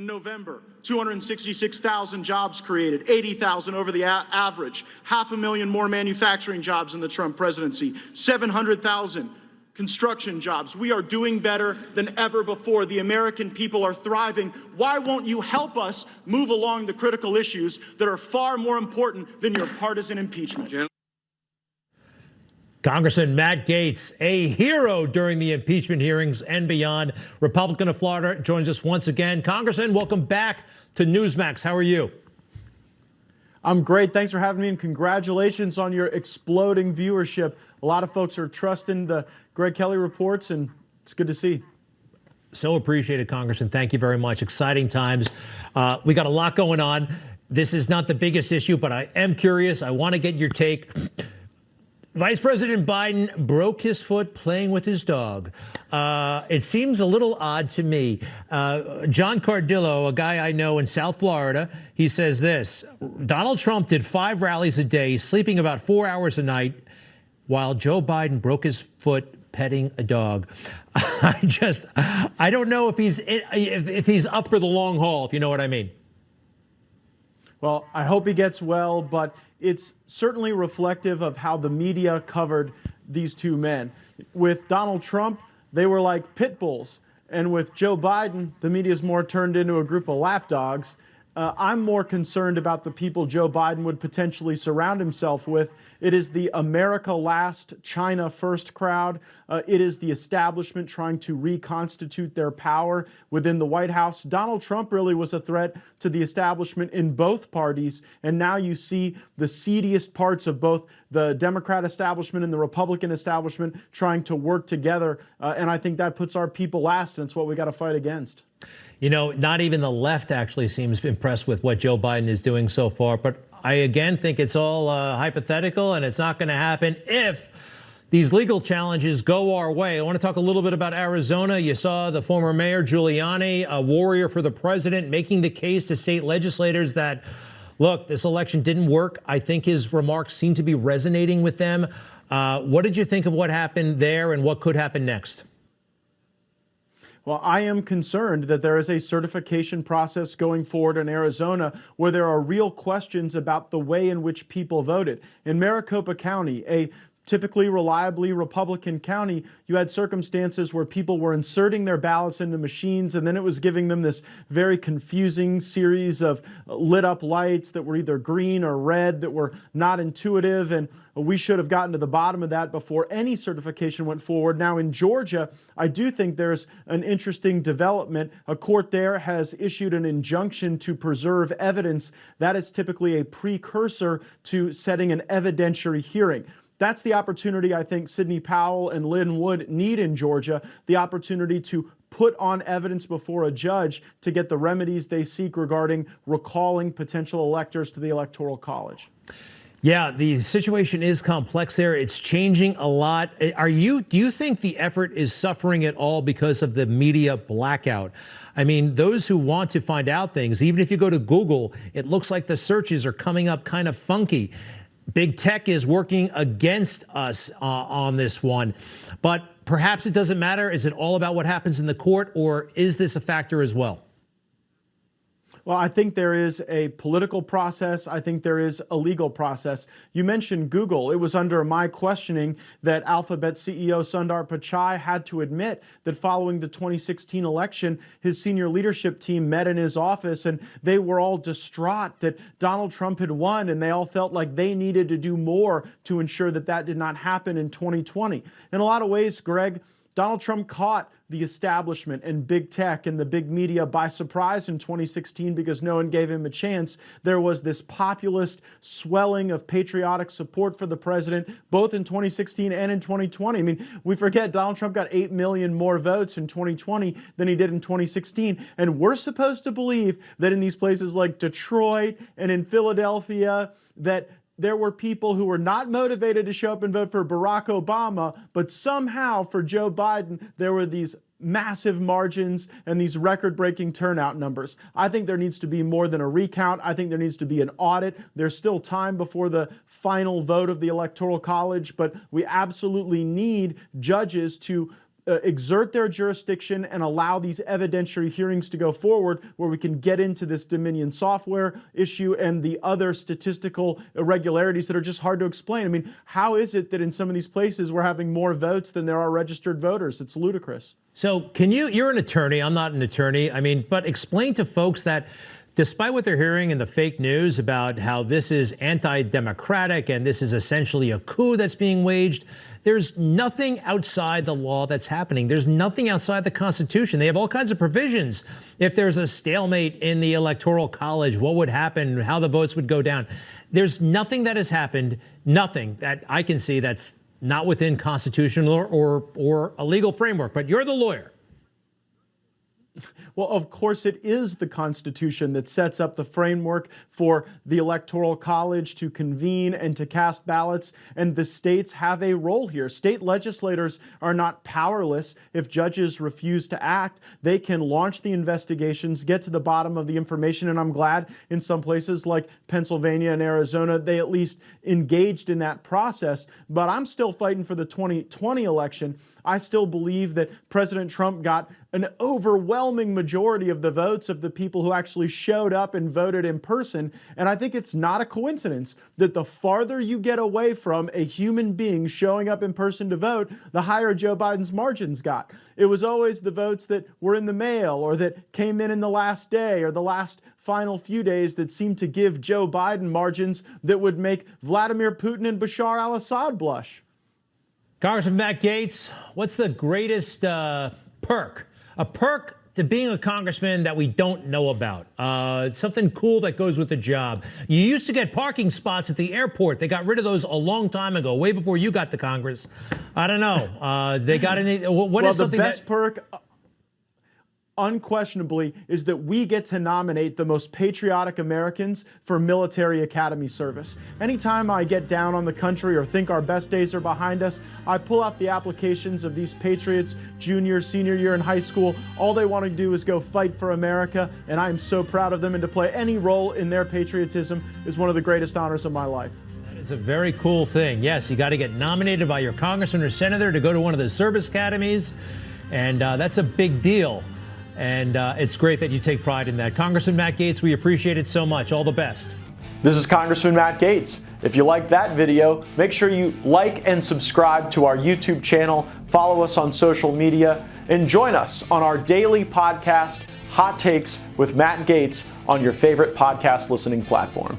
November, 266,000 jobs created, 80,000 over the average, 500,000 more manufacturing jobs in the Trump presidency, 700,000 construction jobs. We are doing better than ever before. The American people are thriving. Why won't you help us move along the critical issues that are far more important than your partisan impeachment? Congressman Matt Gaetz, a hero during the impeachment hearings and beyond, Republican of Florida, joins us once again. Congressman, welcome back to Newsmax. How are you? I'm great. Thanks for having me, and congratulations on your exploding viewership. A lot of folks are trusting the Greg Kelly reports, and it's good to see. So appreciated, Congressman. Thank you very much. Exciting times. We got a lot going on. This is not the biggest issue, but I am curious. I want to get your take. Vice President Biden broke his foot playing with his dog. It seems a little odd to me. John Cardillo, a guy I know in South Florida, he says this: Donald Trump did 5 rallies a day, sleeping about 4 hours a night, while Joe Biden broke his foot petting a dog. I don't know if he's up for the long haul, if you know what I mean. Well, I hope he gets well, but it's certainly reflective of how the media covered these two men. With Donald Trump, they were like pit bulls. And with Joe Biden, the media's more turned into a group of lapdogs. I'm more concerned about the people Joe Biden would potentially surround himself with. It is the America Last, China First crowd. It is the establishment trying to reconstitute their power within the White House. Donald Trump really was a threat to the establishment in both parties. And now you see the seediest parts of both the Democrat establishment and the Republican establishment trying to work together. And I think that puts our people last, and it's what we got to fight against. You know, not even the left actually seems impressed with what Joe Biden is doing so far. But I again think it's all hypothetical, and it's not going to happen if these legal challenges go our way. I want to talk a little bit about Arizona. You saw the former mayor Giuliani, a warrior for the president, making the case to state legislators that, look, this election didn't work. I think his remarks seem to be resonating with them. What did you think of what happened there, and what could happen next? Well, I am concerned that there is a certification process going forward in Arizona where there are real questions about the way in which people voted. In Maricopa County, a typically reliably Republican county, you had circumstances where people were inserting their ballots into machines, and then it was giving them this very confusing series of lit up lights that were either green or red that were not intuitive. And we should have gotten to the bottom of that before any certification went forward. Now in Georgia, I do think there's an interesting development. A court there has issued an injunction to preserve evidence. That is typically a precursor to setting an evidentiary hearing. That's the opportunity I think Sidney Powell and Lynn Wood need in Georgia, the opportunity to put on evidence before a judge to get the remedies they seek regarding recalling potential electors to the Electoral College. Yeah, the situation is complex there. It's changing a lot. Do you think the effort is suffering at all because of the media blackout? I mean, those who want to find out things, even if you go to Google, it looks like the searches are coming up kind of funky. Big tech is working against us on this one. But perhaps it doesn't matter. Is it all about what happens in the court, or is this a factor as well? Well, I think there is a political process. I think there is a legal process. You mentioned Google. It was under my questioning that Alphabet CEO Sundar Pichai had to admit that following the 2016 election, his senior leadership team met in his office and they were all distraught that Donald Trump had won, and they all felt like they needed to do more to ensure that that did not happen in 2020. In a lot of ways, Greg, Donald Trump caught the establishment and big tech and the big media by surprise in 2016 because no one gave him a chance. There was this populist swelling of patriotic support for the president, both in 2016 and in 2020. I mean, we forget Donald Trump got 8 million more votes in 2020 than he did in 2016. And we're supposed to believe that in these places like Detroit and in Philadelphia, that there were people who were not motivated to show up and vote for Barack Obama, but somehow for Joe Biden, there were these massive margins and these record-breaking turnout numbers. I think there needs to be more than a recount. I think there needs to be an audit. There's still time before the final vote of the Electoral College, but we absolutely need judges to exert their jurisdiction and allow these evidentiary hearings to go forward where we can get into this Dominion software issue and the other statistical irregularities that are just hard to explain. I mean, how is it that in some of these places we're having more votes than there are registered voters? It's ludicrous. So you're an attorney, I'm not an attorney, but explain to folks that despite what they're hearing in the fake news about how this is anti-democratic and this is essentially a coup that's being waged, there's nothing outside the law that's happening. There's nothing outside the Constitution. They have all kinds of provisions. If there's a stalemate in the Electoral College, what would happen, how the votes would go down. There's nothing that has happened, nothing that I can see that's not within constitutional or a legal framework. But you're the lawyer. Well, of course, it is the Constitution that sets up the framework for the Electoral College to convene and to cast ballots, and the states have a role here. State legislators are not powerless if judges refuse to act. They can launch the investigations, get to the bottom of the information, and I'm glad in some places like Pennsylvania and Arizona, they at least engaged in that process. But I'm still fighting for the 2020 election. I still believe that President Trump got an overwhelming majority of the votes of the people who actually showed up and voted in person. And I think it's not a coincidence that the farther you get away from a human being showing up in person to vote, the higher Joe Biden's margins got. It was always the votes that were in the mail or that came in the last day or the last final few days that seemed to give Joe Biden margins that would make Vladimir Putin and Bashar al-Assad blush. Congressman Matt Gaetz, what's the greatest perk? A perk to being a congressman that we don't know about. Something cool that goes with the job. You used to get parking spots at the airport. They got rid of those a long time ago, way before you got to Congress. I don't know. They got any. What is something the best perk? Unquestionably, is that we get to nominate the most patriotic Americans for military academy service. Anytime I get down on the country or think our best days are behind us, I pull out the applications of these patriots, junior, senior year in high school. All they want to do is go fight for America, and I am so proud of them, and to play any role in their patriotism is one of the greatest honors of my life. That is a very cool thing. Yes, you got to get nominated by your congressman or senator to go to one of the service academies, and that's a big deal. And it's great that you take pride in that. Congressman Matt Gaetz, we appreciate it so much. All the best. This is Congressman Matt Gaetz. If you liked that video, make sure you like and subscribe to our YouTube channel, follow us on social media, and join us on our daily podcast, Hot Takes with Matt Gaetz, on your favorite podcast listening platform.